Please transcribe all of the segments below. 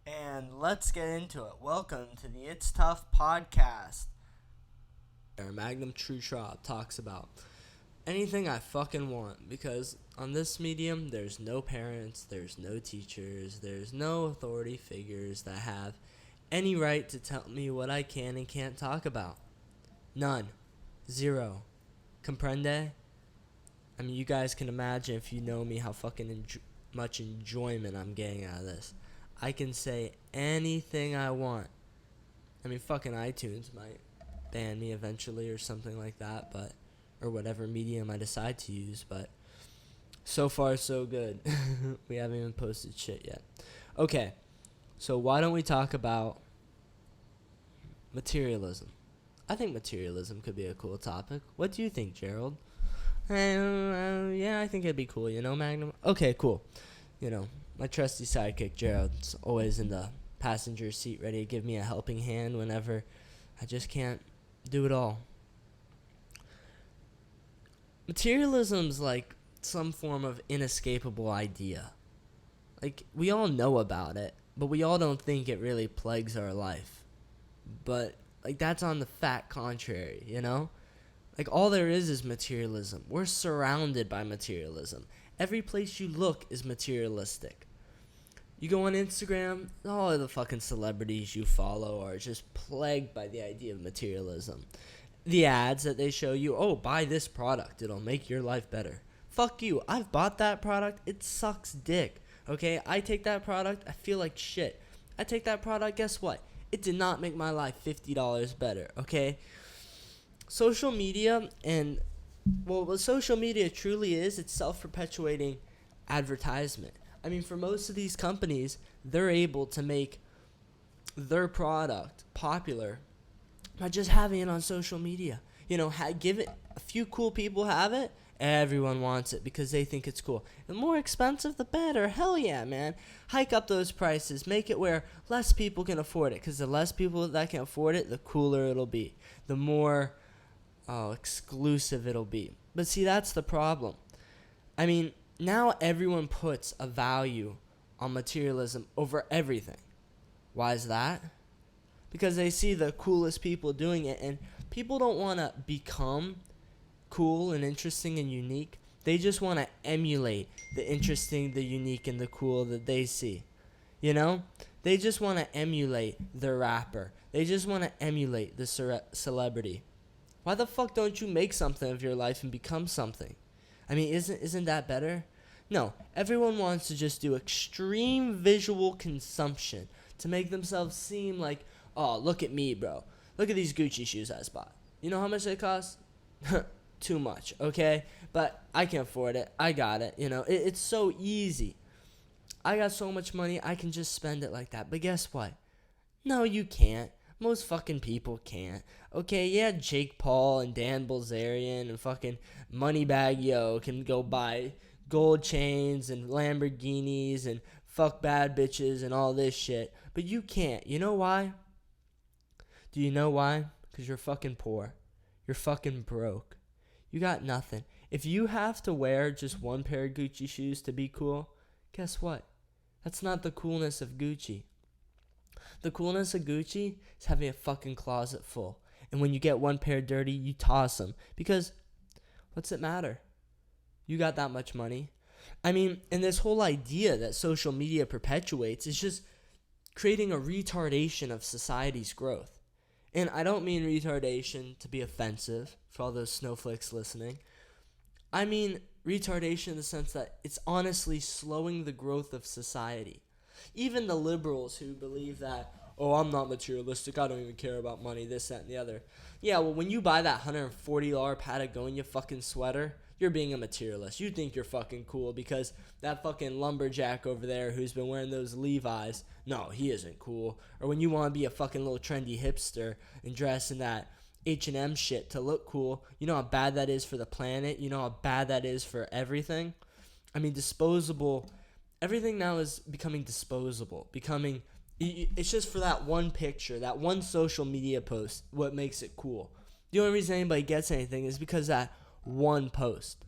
And let's get into it. Welcome to the It's Tough podcast. Our Magnum True Tribe talks about anything I fucking want because on this medium, there's no parents, there's no teachers, there's no authority figures that have any right to tell me what I can and can't talk about. None. Zero. Comprende? I mean, you guys can imagine if you know me how fucking much enjoyment I'm getting out of this. I can say anything I want. I mean, fucking iTunes might ban me eventually or something like that, but or whatever medium I decide to use, but so far so good. We haven't even posted shit yet. Okay, so why don't we talk about materialism? I think materialism could be a cool topic. What do you think, Gerald? Yeah, I think it'd be cool, Magnum? Okay, cool. My trusty sidekick, Gerald's always in the passenger seat ready to give me a helping hand whenever I just can't do it all. Materialism's like some form of inescapable idea. Like, we all know about it, but we all don't think it really plagues our life. But, like, that's on the fat contrary, Like, all there is materialism. We're surrounded by materialism. Every place you look is materialistic. You go on Instagram, all of the fucking celebrities you follow are just plagued by the idea of materialism. The ads that they show you, oh, buy this product, it'll make your life better. Fuck you, I've bought that product, it sucks dick, okay? I take that product, I feel like shit. I take that product, guess what? It did not make my life $50 better, okay? Social media and, well, what social media truly is, it's self-perpetuating advertisement. I mean, for most of these companies, they're able to make their product popular by just having it on social media. Give it, a few cool people have it, everyone wants it because they think it's cool. The more expensive, the better. Hell yeah, man. Hike up those prices. Make it where less people can afford it, because the less people that can afford it, the cooler it'll be. The more exclusive it'll be. But see, that's the problem. I mean, now everyone puts a value on materialism over everything. Why is that? Because they see the coolest people doing it, and people don't want to become cool and interesting and unique. They just want to emulate the interesting, the unique, and the cool that they see. They just want to emulate the rapper. They just want to emulate the celebrity. Why the fuck don't you make something of your life and become something? I mean, isn't that better? No, everyone wants to just do extreme visual consumption to make themselves seem like, oh, look at me, bro. Look at these Gucci shoes I just bought. You know how much they cost? Too much, okay? But I can afford it. I got it. It's so easy. I got so much money, I can just spend it like that. But guess what? No, you can't. Most fucking people can't. Okay, yeah, Jake Paul and Dan Bilzerian and fucking Moneybag Yo can go buy gold chains and Lamborghinis and fuck bad bitches and all this shit. But you can't. You know why? Do you know why? Because you're fucking poor. You're fucking broke. You got nothing. If you have to wear just one pair of Gucci shoes to be cool, guess what? That's not the coolness of Gucci. The coolness of Gucci is having a fucking closet full. And when you get one pair dirty, you toss them. Because what's it matter? You got that much money. I mean, and this whole idea that social media perpetuates is just creating a retardation of society's growth. And I don't mean retardation to be offensive for all those snowflakes listening. I mean retardation in the sense that it's honestly slowing the growth of society. Even the liberals who believe that, oh, I'm not materialistic, I don't even care about money, this, that, and the other. Yeah, well, when you buy that $140 Patagonia fucking sweater, you're being a materialist. You think you're fucking cool because that fucking lumberjack over there who's been wearing those Levi's, no, he isn't cool. Or when you want to be a fucking little trendy hipster and dress in that H&M shit to look cool, you know how bad that is for the planet? You know how bad that is for everything? I mean, everything now is becoming disposable, it's just for that one picture, that one social media post, what makes it cool. The only reason anybody gets anything is because that one post.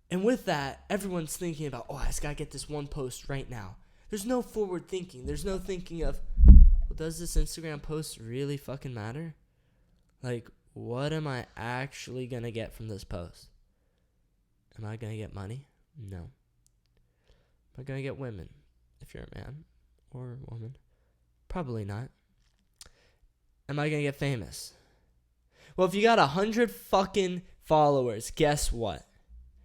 And with that, everyone's thinking about, oh, I just gotta get this one post right now. There's no forward thinking. There's no thinking of, well, does this Instagram post really fucking matter? Like, what am I actually going to get from this post? Am I going to get money? No. Am I going to get women if you're a man or a woman? Probably not. Am I going to get famous? Well, if you got 100 fucking followers, guess what?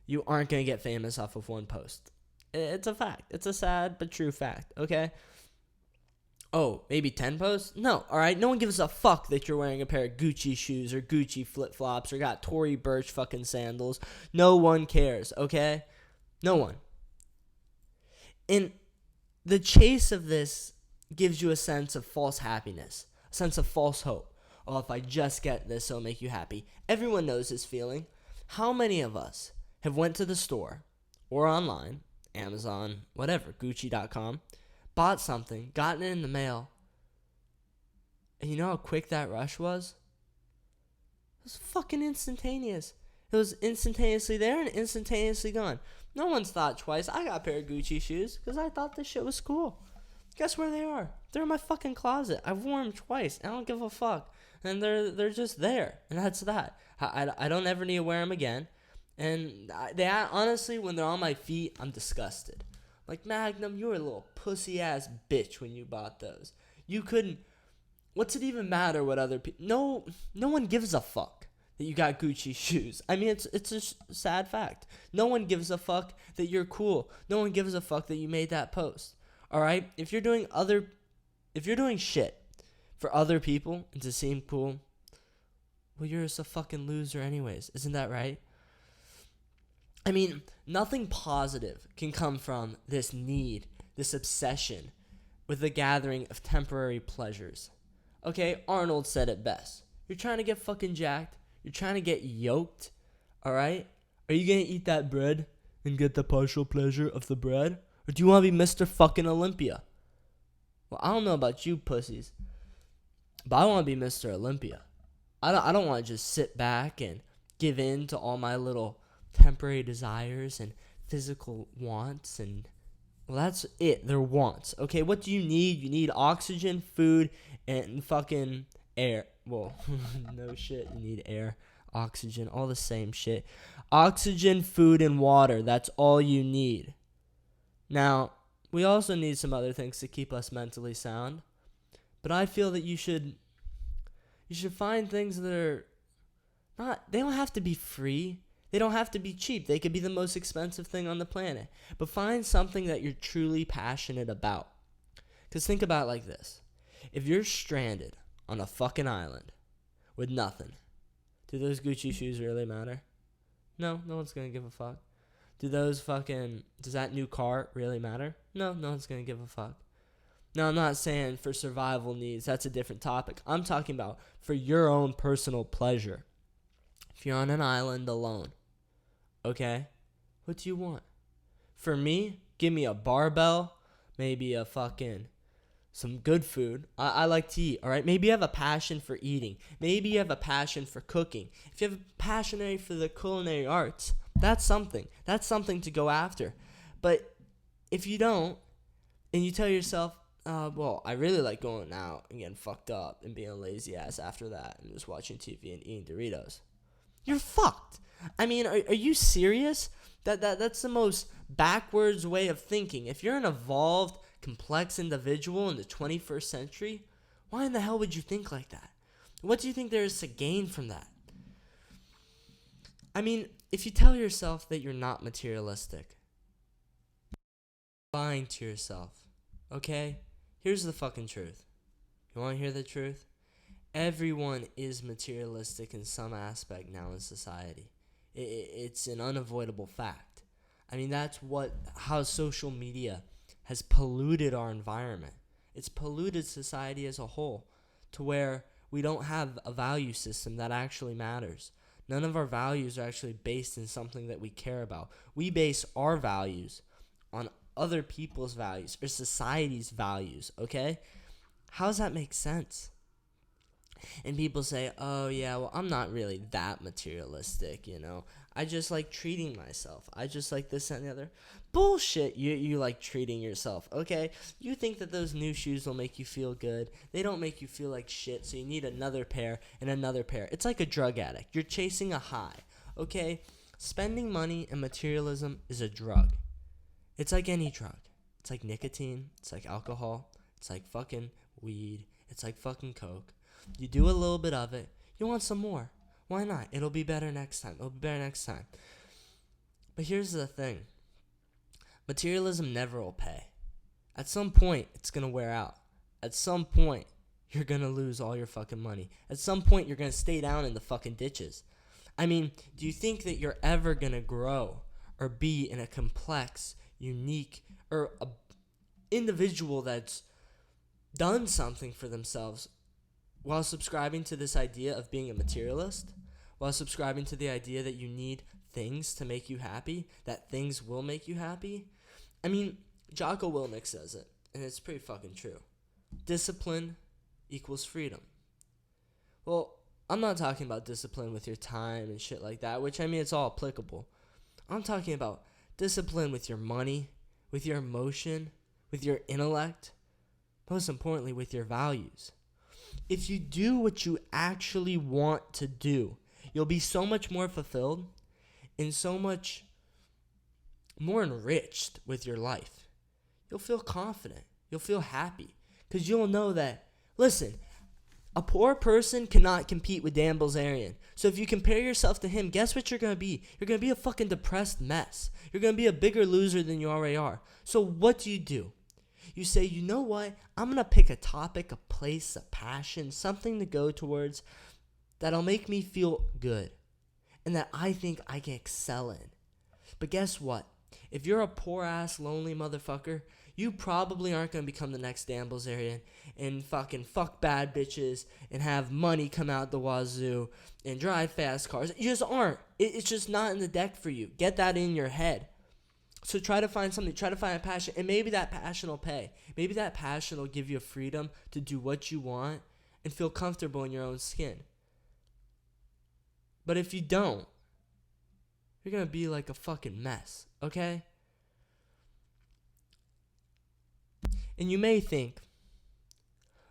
You aren't going to get famous off of one post. It's a fact. It's a sad but true fact, okay? Oh, maybe 10 posts? No, alright? No one gives a fuck that you're wearing a pair of Gucci shoes or Gucci flip-flops or got Tory Burch fucking sandals. No one cares, okay? No one. And the chase of this gives you a sense of false happiness, a sense of false hope. Oh, if I just get this, it'll make you happy. Everyone knows this feeling. How many of us have went to the store or online, Amazon, whatever, Gucci.com, bought something, gotten it in the mail, and you know how quick that rush was? It was fucking instantaneous. It was instantaneously there and instantaneously gone. No one's thought twice. I got a pair of Gucci shoes because I thought this shit was cool. Guess where they are? They're in my fucking closet. I've worn them twice. I don't give a fuck. And they're just there. And that's that. I don't ever need to wear them again. And they honestly, when they're on my feet, I'm disgusted. Like, Magnum, you were a little pussy-ass bitch when you bought those. You couldn't... What's it even matter what other people... No one gives a fuck that you got Gucci shoes. I mean, it's a sad fact. No one gives a fuck that you're cool. No one gives a fuck that you made that post. Alright? If you're doing shit for other people and to seem cool, well, you're just a fucking loser anyways. Isn't that right? I mean, nothing positive can come from this need, this obsession with the gathering of temporary pleasures. Okay, Arnold said it best. You're trying to get fucking jacked. You're trying to get yoked. Alright? Are you going to eat that bread and get the partial pleasure of the bread? Or do you want to be Mr. fucking Olympia? Well, I don't know about you pussies, but I want to be Mr. Olympia. I don't want to just sit back and give in to all my little temporary desires and physical wants, and well, that's it. They're wants. Okay, what do you need? You need oxygen, food, and fucking air. Well, no shit. You need air, oxygen, all the same shit. Oxygen, food, and water. That's all you need. Now, we also need some other things to keep us mentally sound, but I feel that you should find things that are they don't have to be free. They don't have to be cheap. They could be the most expensive thing on the planet. But find something that you're truly passionate about. Because think about it like this. If you're stranded on a fucking island with nothing, do those Gucci shoes really matter? No one's going to give a fuck. Does that new car really matter? No one's going to give a fuck. Now, I'm not saying for survival needs. That's a different topic. I'm talking about for your own personal pleasure. If you're on an island alone, okay, what do you want? For me, give me a barbell, maybe some good food. I like to eat, all right? Maybe you have a passion for eating. Maybe you have a passion for cooking. If you have a passion for the culinary arts, that's something. That's something to go after. But if you don't, and you tell yourself, well, I really like going out and getting fucked up and being a lazy ass after that and just watching TV and eating Doritos, you're fucked. I mean, are you serious? That's the most backwards way of thinking. If you're an evolved, complex individual in the 21st century, why in the hell would you think like that? What do you think there is to gain from that? I mean, if you tell yourself that you're not materialistic, you're lying to yourself, okay? Here's the fucking truth. You want to hear the truth? Everyone is materialistic in some aspect now in society. It's an unavoidable fact. I mean, that's how social media has polluted our environment. It's polluted society as a whole to where we don't have a value system that actually matters. None of our values are actually based in something that we care about. We base our values on other people's values or society's values, okay? How does that make sense? And people say, oh, yeah, well, I'm not really that materialistic, you know. I just like treating myself. I just like this and the other. Bullshit, you like treating yourself, okay? You think that those new shoes will make you feel good. They don't make you feel like shit, so you need another pair and another pair. It's like a drug addict. You're chasing a high, okay? Spending money and materialism is a drug. It's like any drug. It's like nicotine. It's like alcohol. It's like fucking weed. It's like fucking coke. You do a little bit of it. You want some more. Why not? It'll be better next time. It'll be better next time. But here's the thing. Materialism never will pay. At some point, it's going to wear out. At some point, you're going to lose all your fucking money. At some point, you're going to stay down in the fucking ditches. I mean, do you think that you're ever going to grow or be in a complex, unique, or a individual that's done something for themselves while subscribing to this idea of being a materialist, while subscribing to the idea that you need things to make you happy, that things will make you happy? I mean, Jocko Willink says it, and it's pretty fucking true. Discipline equals freedom. Well, I'm not talking about discipline with your time and shit like that, which, I mean, it's all applicable. I'm talking about discipline with your money, with your emotion, with your intellect, most importantly, with your values. If you do what you actually want to do, you'll be so much more fulfilled and so much more enriched with your life. You'll feel confident. You'll feel happy because you'll know that, listen, a poor person cannot compete with Dan Bilzerian. So if you compare yourself to him, guess what you're going to be? You're going to be a fucking depressed mess. You're going to be a bigger loser than you already are. So what do? You say, you know what? I'm going to pick a topic, a place, a passion, something to go towards that'll make me feel good and that I think I can excel in. But guess what? If you're a poor-ass, lonely motherfucker, you probably aren't going to become the next Dan Bilzerian and fucking fuck bad bitches and have money come out the wazoo and drive fast cars. You just aren't. It's just not in the deck for you. Get that in your head. So try to find something. Try to find a passion. And maybe that passion will pay. Maybe that passion will give you a freedom to do what you want and feel comfortable in your own skin. But if you don't, you're going to be like a fucking mess. Okay? And you may think,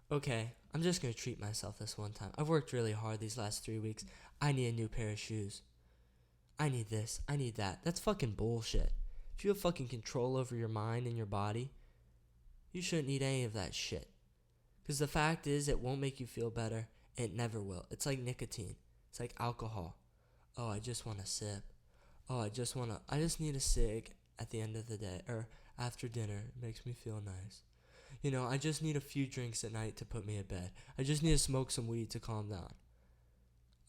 okay, I'm just going to treat myself this one time. I've worked really hard these last 3 weeks. I need a new pair of shoes. I need this. I need that. That's fucking bullshit. If you have fucking control over your mind and your body, you shouldn't need any of that shit. Because the fact is, it won't make you feel better. It never will. It's like nicotine. It's like alcohol. Oh, I just want to sip. Oh, I just need a cig at the end of the day or after dinner. It makes me feel nice. You know, I just need a few drinks at night to put me to bed. I just need to smoke some weed to calm down.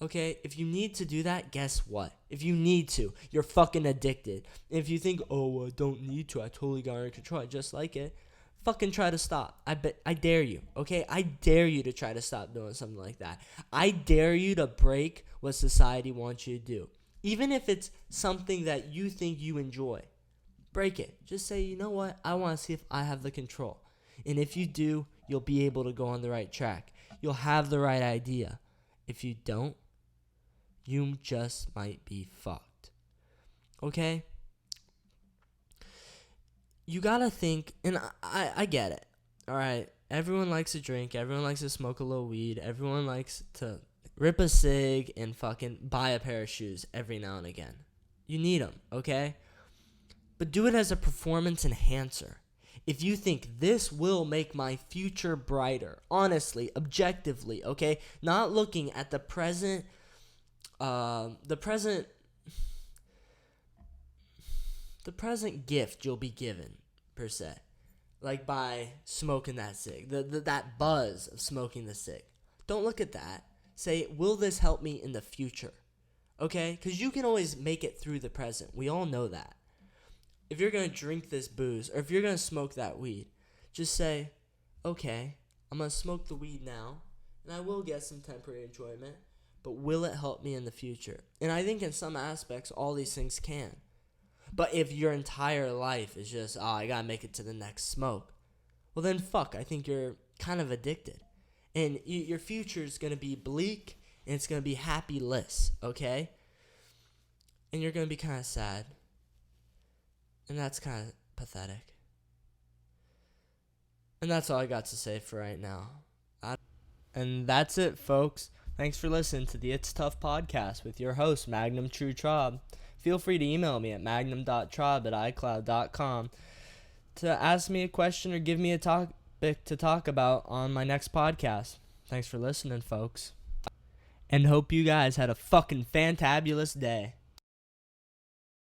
Okay, if you need to do that, guess what? If you need to, you're fucking addicted. And if you think, oh, I don't need to, I totally got it under control, I just like it, fucking try to stop. I dare you, okay? I dare you to try to stop doing something like that. I dare you to break what society wants you to do. Even if it's something that you think you enjoy, break it. Just say, you know what? I want to see if I have the control. And if you do, you'll be able to go on the right track. You'll have the right idea. If you don't, you just might be fucked. Okay? You gotta think, and I get it. Alright? Everyone likes to drink. Everyone likes to smoke a little weed. Everyone likes to rip a cig and fucking buy a pair of shoes every now and again. You need them, okay? But do it as a performance enhancer. If you think this will make my future brighter, honestly, objectively, okay? Not looking at the present gift you'll be given, per se. Like by smoking that cig. That buzz of smoking the cig. Don't look at that. Say, will this help me in the future? Okay? Because you can always make it through the present. We all know that. If you're going to drink this booze, or if you're going to smoke that weed, just say, okay, I'm going to smoke the weed now, and I will get some temporary enjoyment, but will it help me in the future? And I think in some aspects, all these things can. But if your entire life is just, oh, I got to make it to the next smoke, well then fuck, I think you're kind of addicted. And your future is going to be bleak, and it's going to be happy-less, okay? and you're going to be kind of sad. And that's kind of pathetic. And that's all I got to say for right now. And that's it, folks. Thanks for listening to the It's Tough podcast with your host, Magnum True Trob. Feel free to email me at magnum.trob@icloud.com to ask me a question or give me a topic to talk about on my next podcast. Thanks for listening, folks. And hope you guys had a fucking fantabulous day.